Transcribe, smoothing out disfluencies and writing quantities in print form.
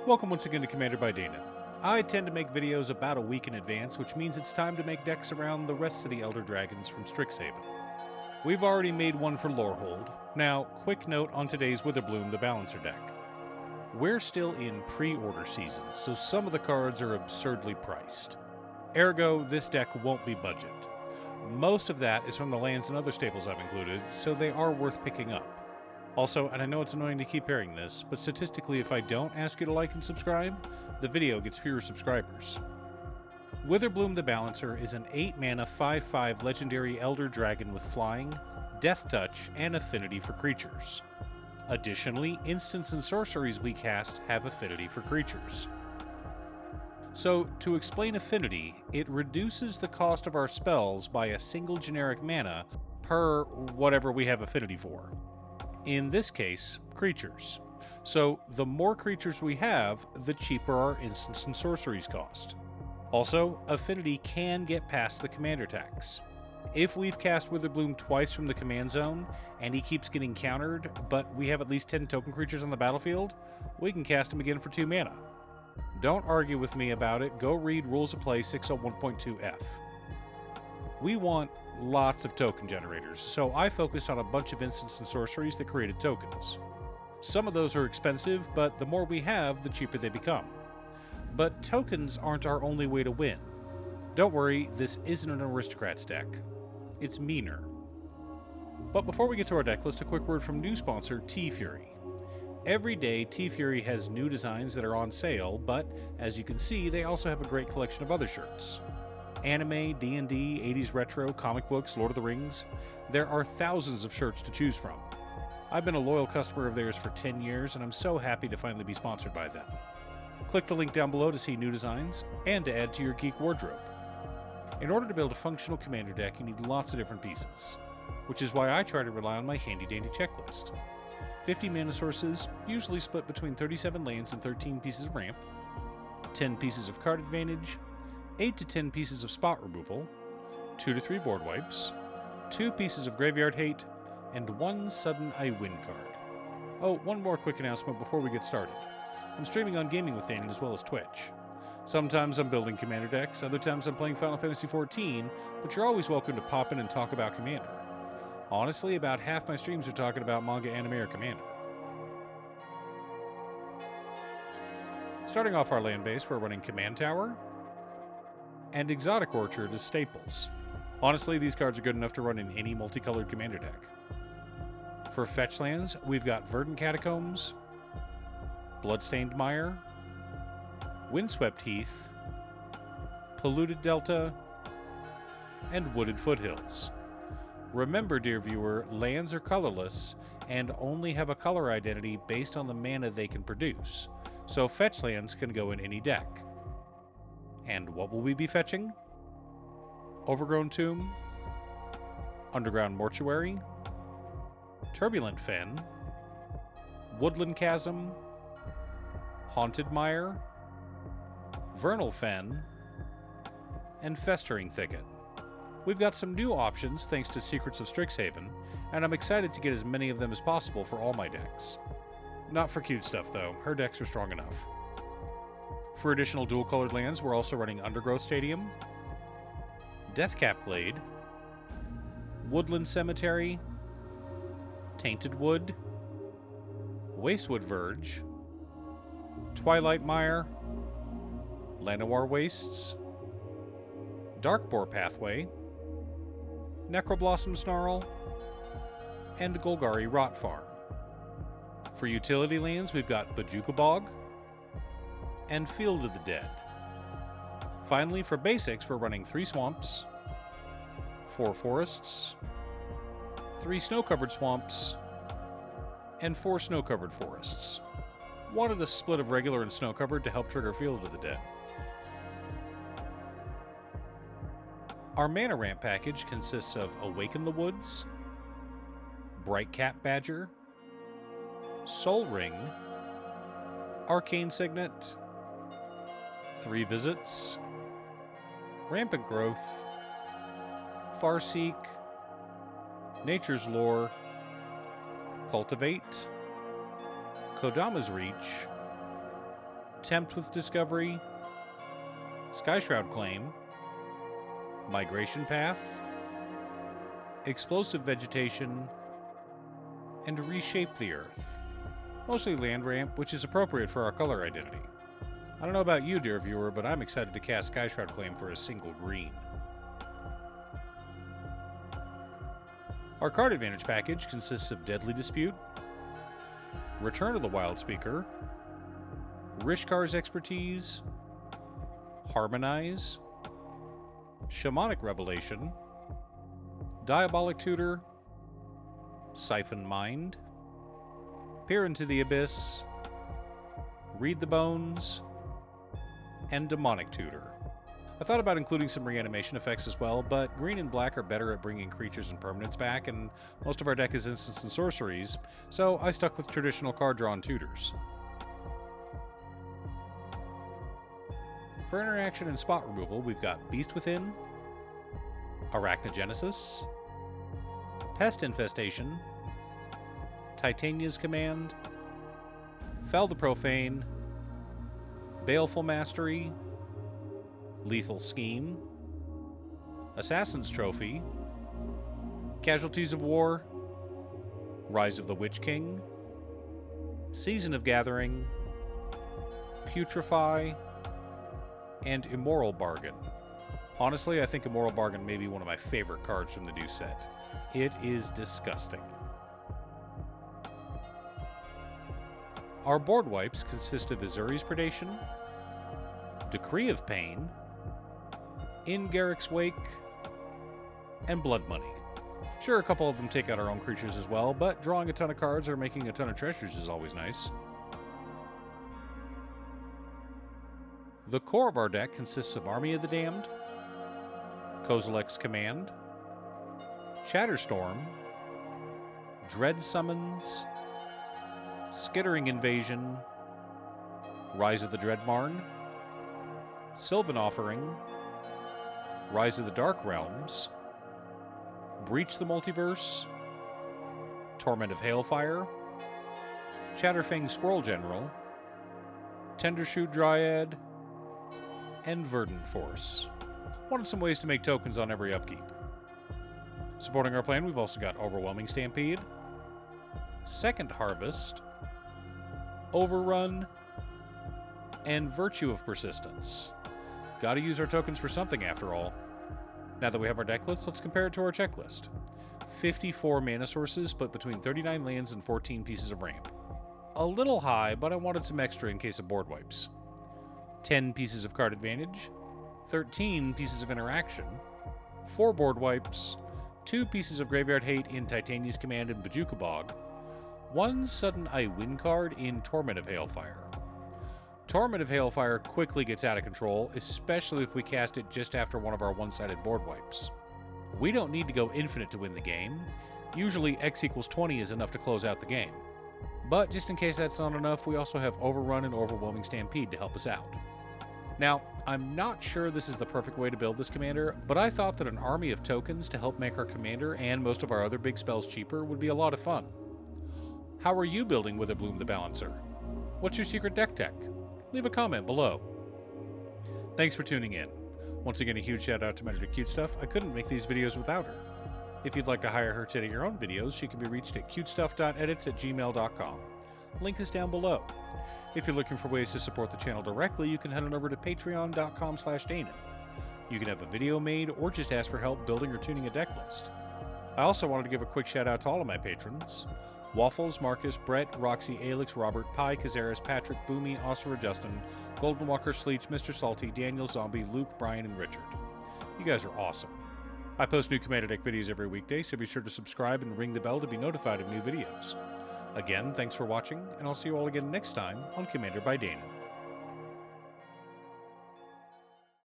Welcome once again to Commander by Dana. I tend to make videos about a week in advance, which means it's time to make decks around the rest of the Elder Dragons from Strixhaven. We've already made one for Lorehold. Now, quick note on today's Witherbloom, the Balancer deck. We're still in pre-order season, so some of the cards are absurdly priced. Ergo, this deck won't be budget. Most of that is from the lands and other staples I've included, so they are worth picking up. Also, and I know it's annoying to keep hearing this, but statistically if I don't ask you to like and subscribe, the video gets fewer subscribers. Witherbloom the Balancer is an 8-mana 5/5 legendary Elder Dragon with flying, death touch, and affinity for creatures. Additionally, instants and sorceries we cast have affinity for creatures. So, to explain affinity, it reduces the cost of our spells by a single generic mana per whatever we have affinity for. In this case, creatures. So, the more creatures we have, the cheaper our instants and sorceries cost. Also, affinity can get past the commander tax. If we've cast Witherbloom twice from the command zone, and he keeps getting countered, but we have at least 10 token creatures on the battlefield, we can cast him again for 2 mana. Don't argue with me about it, go read Rules of Play 601.2F. We want lots of token generators, so I focused on a bunch of instants and sorceries that created tokens. Some of those are expensive, but the more we have, the cheaper they become. But tokens aren't our only way to win. Don't worry, this isn't an aristocrats deck. It's meaner. But before we get to our deck list, a quick word from new sponsor, T-Fury. Every day, T-Fury has new designs that are on sale, but as you can see, they also have a great collection of other shirts. Anime, D&D, 80s retro, comic books, Lord of the Rings. There are thousands of shirts to choose from. I've been a loyal customer of theirs for 10 years, and I'm so happy to finally be sponsored by them. Click the link down below to see new designs, and to add to your geek wardrobe. In order to build a functional commander deck, you need lots of different pieces, which is why I try to rely on my handy-dandy checklist. 50 mana sources, usually split between 37 lands and 13 pieces of ramp, 10 pieces of card advantage, 8 to 10 pieces of spot removal, 2 to 3 board wipes, 2 pieces of graveyard hate, and 1 sudden I win card. Oh, one more quick announcement before we get started. I'm streaming on Gaming with Daniel as well as Twitch. Sometimes I'm building commander decks, other times I'm playing Final Fantasy XIV, but you're always welcome to pop in and talk about Commander. Honestly, about half my streams are talking about manga, anime, or Commander. Starting off our land base, we're running Command Tower and Exotic Orchard as staples. Honestly, these cards are good enough to run in any multicolored Commander deck. For fetch lands, we've got Verdant Catacombs, Bloodstained Mire, Windswept Heath, Polluted Delta, and Wooded Foothills. Remember, dear viewer, lands are colorless and only have a color identity based on the mana they can produce, so fetch lands can go in any deck. And what will we be fetching? Overgrown Tomb, Underground Mortuary, Turbulent Fen, Woodland Chasm, Haunted Mire, Vernal Fen, and Festering Thicket. We've got some new options thanks to Secrets of Strixhaven, and I'm excited to get as many of them as possible for all my decks. Not for cute stuff though, her decks are strong enough. For additional dual-colored lands, we're also running Undergrowth Stadium, Deathcap Glade, Woodland Cemetery, Tainted Wood, Wastewood Verge, Twilight Mire, Llanowar Wastes, Darkboar Pathway, Necroblossom Snarl, and Golgari Rot Farm. For utility lands, we've got Bojuka Bog and Field of the Dead. Finally, for basics, we're running 3 swamps, 4 forests, 3 snow-covered swamps, and 4 snow-covered forests. Wanted a split of regular and snow-covered to help trigger Field of the Dead. Our mana ramp package consists of Awaken the Woods, Brightcap Badger, Soul Ring, Arcane Signet, 3 Visits, Rampant Growth, Farseek, Nature's Lore, Cultivate, Kodama's Reach, Tempt with Discovery, Skyshroud Claim, Migration Path, Explosive Vegetation, and Reshape the Earth. Mostly Land Ramp, which is appropriate for our color identity. I don't know about you, dear viewer, but I'm excited to cast Skyshroud Claim for a single green. Our card advantage package consists of Deadly Dispute, Return of the Wild Speaker, Rishkar's Expertise, Harmonize, Shamanic Revelation, Diabolic Tutor, Siphon Mind, Peer into the Abyss, Read the Bones, and Demonic Tutor. I thought about including some reanimation effects as well, but green and black are better at bringing creatures and permanents back, and most of our deck is instants and sorceries, so I stuck with traditional card-drawn tutors. For interaction and spot removal, we've got Beast Within, Arachnogenesis, Pest Infestation, Titania's Command, Fell the Profane, Baleful Mastery, Lethal Scheme, Assassin's Trophy, Casualties of War, Rise of the Witch King, Season of Gathering, Putrefy, and Immoral Bargain. Honestly, I think Immoral Bargain may be one of my favorite cards from the new set. It is disgusting. Our board wipes consist of Azuri's Predation, Decree of Pain, In Garrick's Wake, and Blood Money. Sure, a couple of them take out our own creatures as well, but drawing a ton of cards or making a ton of treasures is always nice. The core of our deck consists of Army of the Damned, Kozilek's Command, Chatterstorm, Dread Summons, Skittering Invasion, Rise of the Dreadmarn, Sylvan Offering, Rise of the Dark Realms, Breach the Multiverse, Torment of Hailfire, Chatterfang Squirrel General, Tendershoot Dryad, and Verdant Force. Wanted some ways to make tokens on every upkeep. Supporting our plan, we've also got Overwhelming Stampede, Second Harvest, Overrun, and Virtue of Persistence. Gotta use our tokens for something after all. Now that we have our deck list, let's compare it to our checklist. 54 mana sources split between 39 lands and 14 pieces of ramp. A little high, but I wanted some extra in case of board wipes. 10 pieces of card advantage, 13 pieces of interaction, 4 board wipes, 2 pieces of graveyard hate in Titania's Command and Bojuka Bog, 1 sudden I win card in Torment of Hailfire. Torment of Hailfire quickly gets out of control, especially if we cast it just after one of our one-sided board wipes. We don't need to go infinite to win the game. Usually X equals 20 is enough to close out the game. But just in case that's not enough, we also have Overrun and Overwhelming Stampede to help us out. Now, I'm not sure this is the perfect way to build this commander, but I thought that an army of tokens to help make our commander and most of our other big spells cheaper would be a lot of fun. How are you building Witherbloom the Balancer? What's your secret deck tech? Leave a comment below. Thanks for tuning in. Once again, a huge shout out to my editor Cutestuff. I couldn't make these videos without her. If you'd like to hire her to edit your own videos, she can be reached at cutestuff.edits@gmail.com. Link is down below. If you're looking for ways to support the channel directly, you can head on over to patreon.com/Danon. You can have a video made or just ask for help building or tuning a deck list. I also wanted to give a quick shout out to all of my patrons. Waffles, Marcus, Brett, Roxy, Alex, Robert, Pi, Kazaris, Patrick, Boomy, Oscar, Justin, Golden Walker, Sleech, Mr. Salty, Daniel, Zombie, Luke, Brian, and Richard. You guys are awesome. I post new Commander Deck videos every weekday, so be sure to subscribe and ring the bell to be notified of new videos. Again, thanks for watching, and I'll see you all again next time on Commander by Danon.